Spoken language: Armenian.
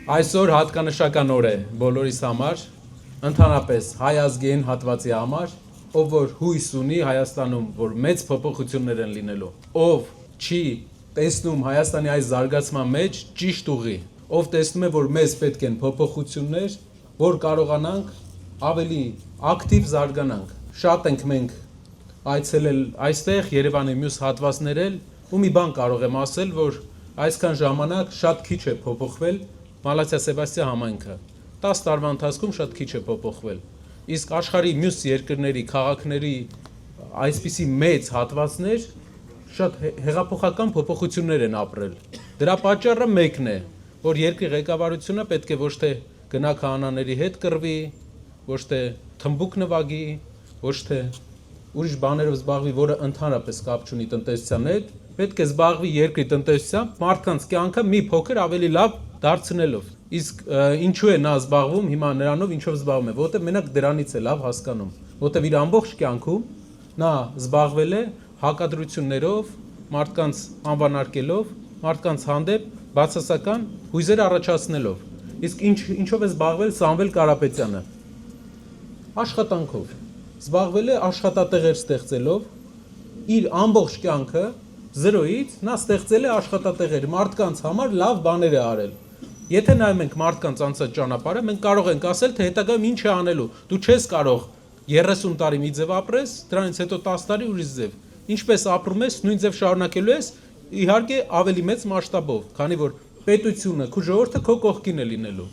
Այսօր հատկանշական օր է բոլորիս համար, ընդհանրապես հայ ազգային հատվածի համար, ով որ հույս ունի Հայաստանում, որ մեծ փոփոխություններ են լինելու, ով չի տեսնում Հայաստանի այս զարգացման մեջ ճիշտ ուղի, ով տեսնում է, որ մեզ պետք են փոփոխություններ, որ կարողանանք ավելի ակտիվ զարգանանք։ Շատ ենք մենք այցելել այստեղ Երևանի մյուս հատվածներ էլ, ու մի բան կարող եմ ասել, որ այսքան ժամանակ շատ քիչ է փոփոխվել Մալաթիա Սեբաստիա համայնքը 10 տարվա ընթացքում շատ քիչ է փոփոխվել, իսկ աշխարհի մյուս երկրների, քաղաքների այսպիսի մեծ հատվածներ շատ հեղափոխական փոփոխություններ են ապրել։ Դրա պատճառը մեկն է, որ երկրի ղեկավարությունը պետք է ոչ թե գնա քահանաների հետ կռվի, ոչ թե թմբուկ նվագի, ոչ թե ուրիշ բաներով զբաղվի, որը ընդհանրապես կապ չունի տնտեսության հետ, պետք է զբաղվի երկրի տնտեսությամբ, մարդկանց կյանքը մի փոքր ավելի լավ դարձնելով։ Իսկ ինչու է նա զբաղվում հիմա նրանով, ինչով զբաղվում է, որտեղ մենակ դրանից է լավ հասկանում, որտեղ իր ամբողջ կյանքում նա զբաղվել է հակադրություններով, մարդկանց անվանարկելով, մարդկանց հանդեպ բացասական հույզեր առաջացնելով։ Իսկ ինչով է զբաղվել Սամվել Կարապետյանը։ Աշխատանքով։ Զբաղվել է աշխատատեղեր ստեղծելով, իր ամբողջ կյանքը զրոյից նա ստեղծել է աշխատատեղեր, մարդկանց համար լավ բաներ է արել։ Եթե նայում ենք մարդկանց անցած ճանապարհը, մենք կարող ենք ասել, թե հետագայում ինչ է անելու։ Դու չես կարող 30 տարի մի ձև ապրես, դրանից հետո 10 տարի ուրիշ ձև։ Ինչպես ապրում ես, նույն ձև շարունակելու ես, իհարկե ավելի մեծ մասշտաբով, քանի որ պետությունը, քո ժողովուրդը քո կողքին է լինելու։